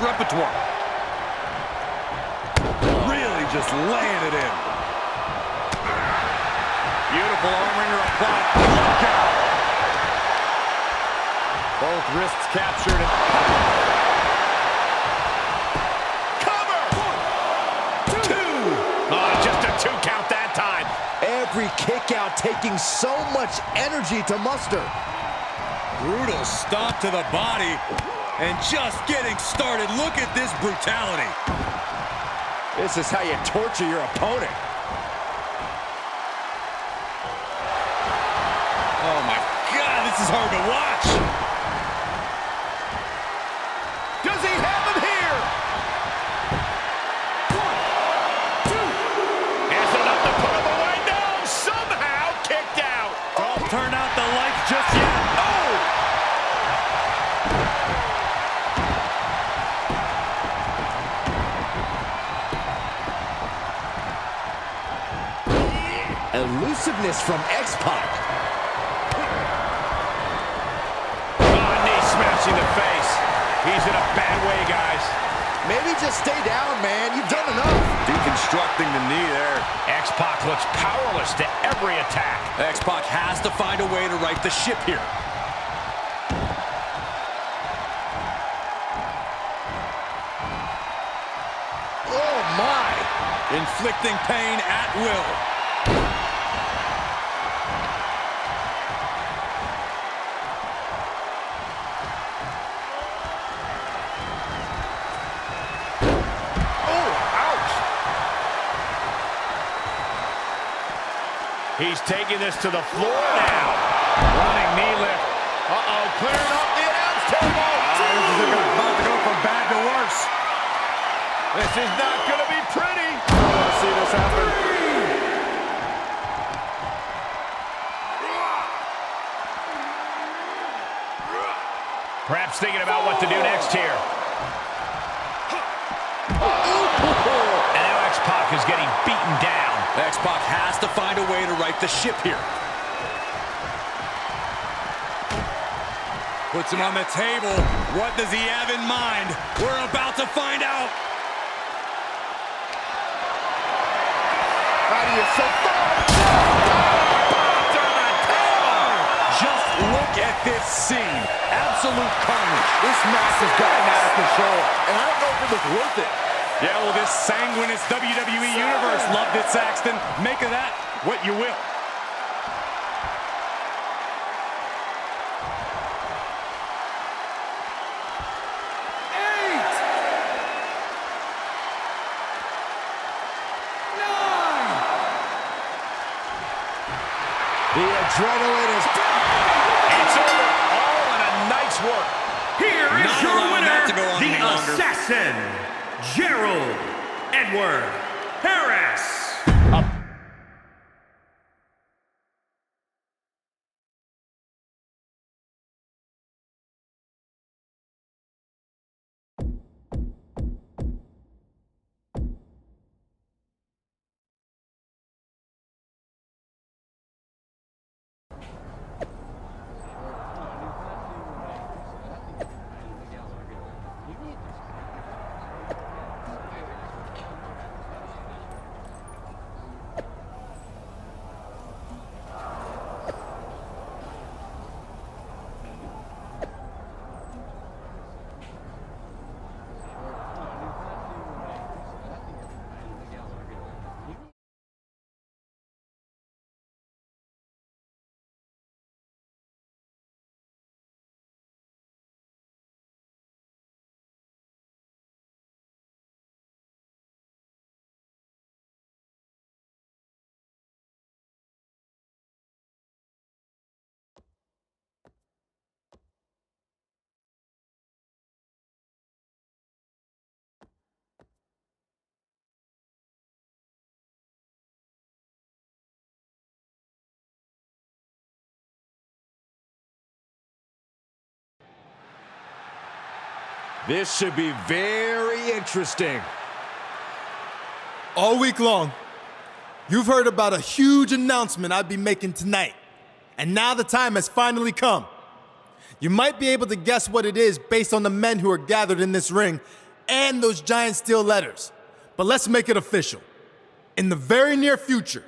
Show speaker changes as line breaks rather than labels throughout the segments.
repertoire. Really just laying it in. Beautiful arm wringer applied. Look out! Both wrists captured. Cover! 1, 2! Oh, just a 2 count that time.
Every kick out taking so much energy to muster.
Brutal stomp to the body. And just getting started. Look at this brutality.
This is how you torture your opponent.
Oh my God, this is hard to watch. Does he have him here? 1, 2. Has enough to put him away. No, somehow kicked out. Don't turn out the lights just yet. Oh!
Elusiveness from X-Pac.
Oh, knee smashing the face. He's in a bad way, guys.
Maybe just stay down, man. You've done enough.
Deconstructing the knee there. X-Pac looks powerless to every attack. X-Pac has to find a way to right the ship here.
Oh, my.
Inflicting pain at will. He's taking this to the floor now. Running knee lift. Uh-oh, clearing up the announce table. This is about to go from bad to worse. This is not going to be pretty. I want to see this happen. Perhaps thinking about what to do next here. And now X-Pac is getting beaten down. X-Pac has to find a way to right the ship here. Puts him on the table. What does he have in mind? We're about to find out.
How do you so far?
Just look at this scene. Absolute carnage.
This match has gotten out of control, and I don't know if it was worth it.
Yeah, well, this sanguineous WWE Universe loved it, Saxton. Make of that what you will.
The adrenaline is...
It's over. All in a night's work.
Here is
Not
your
allowing that
winner,
to go on
the
any longer.
Assassin, Gerald Edward Harris.
This should be very interesting.
All week long, you've heard about a huge announcement I'd be making tonight. And now the time has finally come. You might be able to guess what it is based on the men who are gathered in this ring and those giant steel letters. But let's make it official. In the very near future,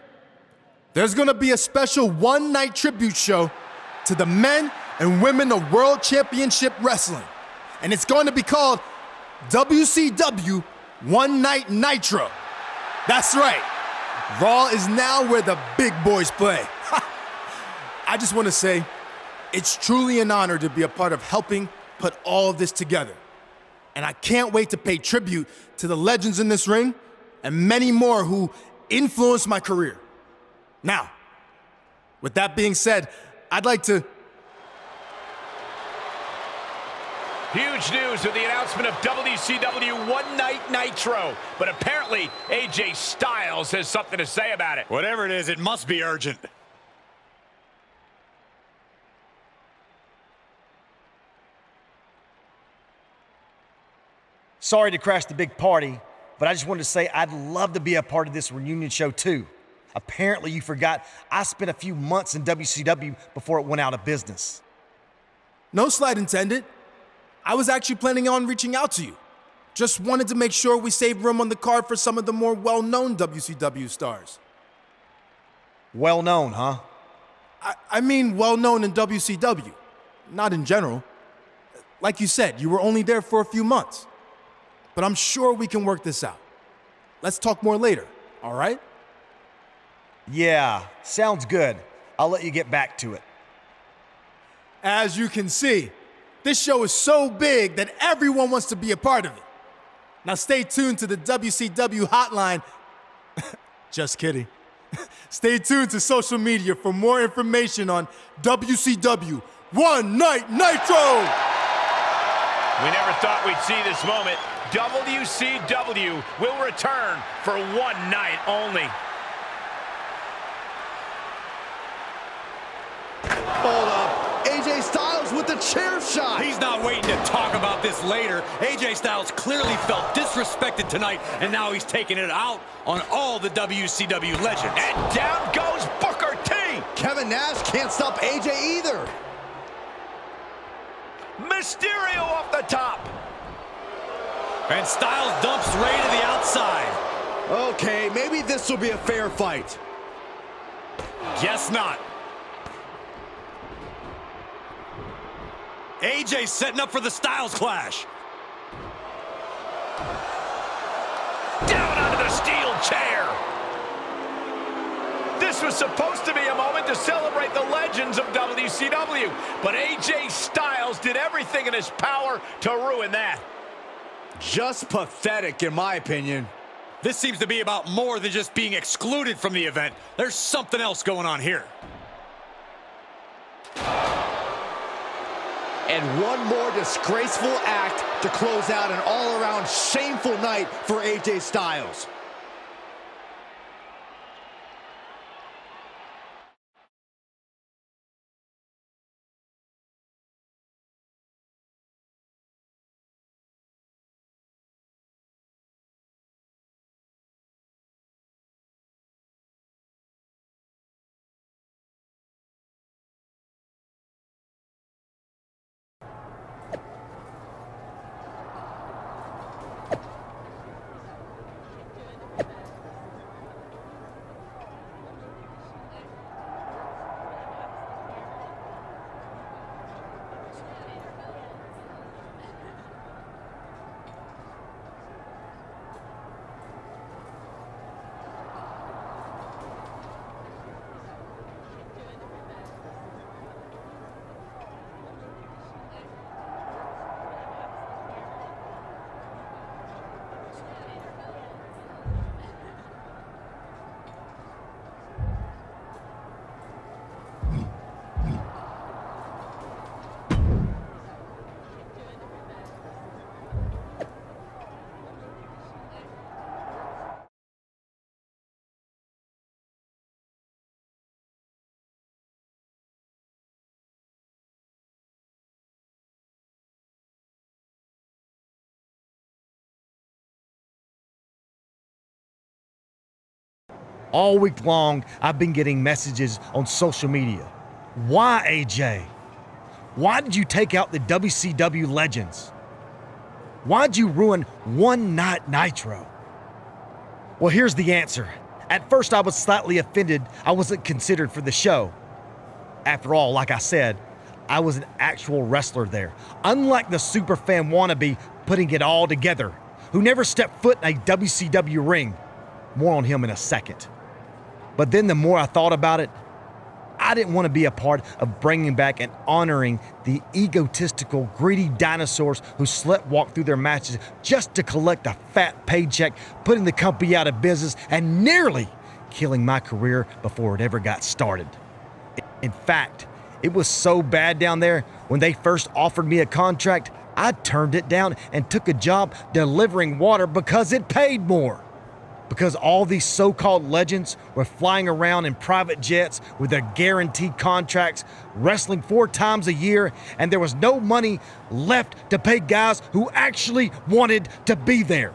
there's gonna be a special one-night tribute show to the men and women of World Championship Wrestling. And it's going to be called WCW One Night Nitro. That's right. Raw is now where the big boys play. I just want to say, it's truly an honor to be a part of helping put all of this together. And I can't wait to pay tribute to the legends in this ring and many more who influenced my career. Now, with that being said, I'd like to...
Huge news with the announcement of WCW One Night Nitro. But apparently, AJ Styles has something to say about it.
Whatever it is, it must be urgent.
Sorry to crash the big party, but I just wanted to say I'd love to be a part of this reunion show too. Apparently you forgot I spent a few months in WCW before it went out of business.
No slight intended. I was actually planning on reaching out to you. Just wanted to make sure we saved room on the card for some of the more well-known WCW stars.
Well known, huh?
I mean well-known in WCW, not in general. Like you said, you were only there for a few months. But I'm sure we can work this out. Let's talk more later, all right?
Yeah, sounds good. I'll let you get back to it.
As you can see, this show is so big that everyone wants to be a part of it. Now stay tuned to the WCW hotline. Just kidding. Stay tuned to social media for more information on WCW One Night Nitro!
We never thought we'd see this moment. WCW will return for one night only.
Hold up. AJ Styles with the chair shot.
He's not waiting to talk about this later. AJ Styles clearly felt disrespected tonight, and now he's taking it out on all the WCW legends.
And down goes Booker T.
Kevin Nash can't stop AJ either.
Mysterio off the top.
And Styles dumps Ray to the outside.
Okay, maybe this will be a fair fight.
Guess not. AJ setting up for the Styles Clash.
Down onto the steel chair. This was supposed to be a moment to celebrate the legends of WCW, but AJ Styles did everything in his power to ruin that.
Just pathetic, in my opinion.
This seems to be about more than just being excluded from the event. There's something else going on here.
And one more disgraceful act to close out an all-around shameful night for AJ Styles.
All week long, I've been getting messages on social media. Why, AJ? Why did you take out the WCW legends? Why'd you ruin one night Nitro? Well, here's the answer. At first, I was slightly offended I wasn't considered for the show. After all, like I said, I was an actual wrestler there, unlike the superfan wannabe putting it all together, who never stepped foot in a WCW ring. More on him in a second. But then the more I thought about it, I didn't want to be a part of bringing back and honoring the egotistical, greedy dinosaurs who sleptwalk through their matches just to collect a fat paycheck, putting the company out of business and nearly killing my career before it ever got started. In fact, it was so bad down there, when they first offered me a contract, I turned it down and took a job delivering water because it paid more. Because all these so-called legends were flying around in private jets with their guaranteed contracts, wrestling 4 times a year, and there was no money left to pay guys who actually wanted to be there.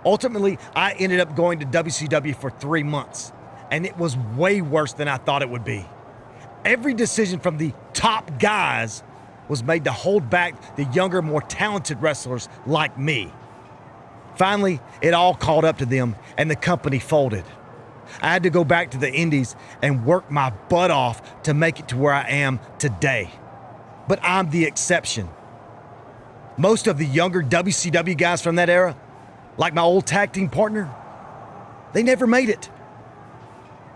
Ultimately, I ended up going to WCW for 3 months, and it was way worse than I thought it would be. Every decision from the top guys was made to hold back the younger, more talented wrestlers like me. Finally, it all caught up to them, and the company folded. I had to go back to the Indies and work my butt off to make it to where I am today. But I'm the exception. Most of the younger WCW guys from that era, like my old tag team partner, they never made it.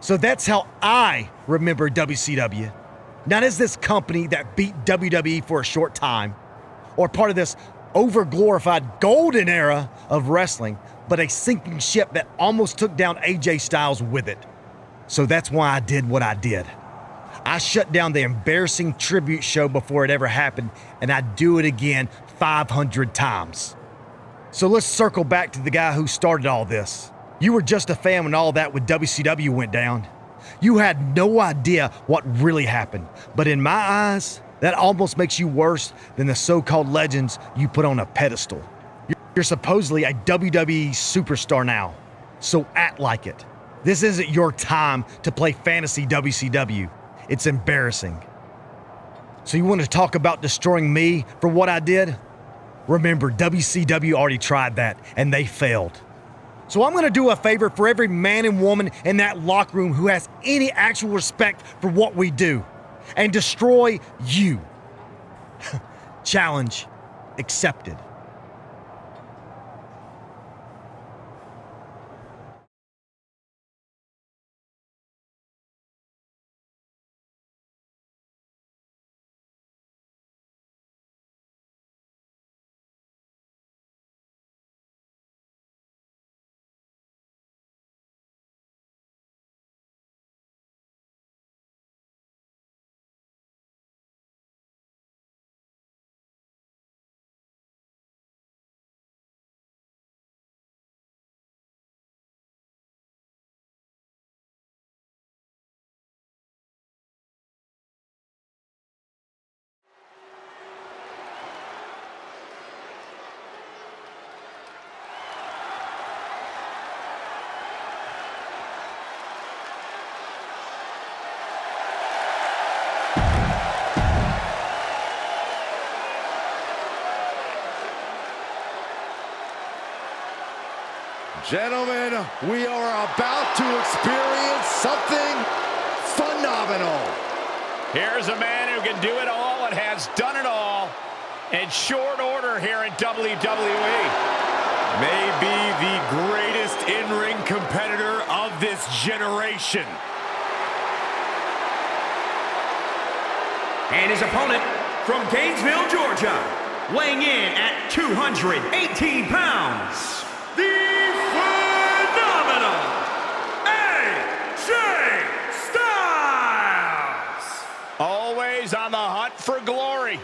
So that's how I remember WCW. Not as this company that beat WWE for a short time, or part of this over-glorified golden era of wrestling, but a sinking ship that almost took down AJ Styles with it. So that's why I did what I did. I shut down the embarrassing tribute show before it ever happened, and I'd do it again 500 times. So let's circle back to the guy who started all this. You were just a fan when all that with WCW went down. You had no idea what really happened, but in my eyes, that almost makes you worse than the so-called legends you put on a pedestal. You're supposedly a WWE superstar now, so act like it. This isn't your time to play fantasy WCW. It's embarrassing. So you want to talk about destroying me for what I did? Remember, WCW already tried that, and they failed. So I'm going to do a favor for every man and woman in that locker room who has any actual respect for what we do, and destroy you. Challenge accepted.
Gentlemen, we are about to experience something phenomenal.
Here's a man who can do it all and has done it all in short order here in WWE.
Maybe the greatest in-ring competitor of this generation.
And his opponent from Gainesville, Georgia, weighing in at 218 pounds, the phenomenal AJ Styles!
Always on the hunt for glory.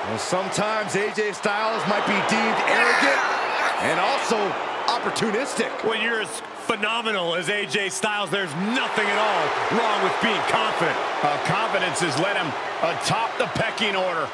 Well, sometimes AJ Styles might be deemed arrogant and also opportunistic.
When you're as phenomenal as AJ Styles, there's nothing at all wrong with being confident.
Confidence has led him atop the pecking order.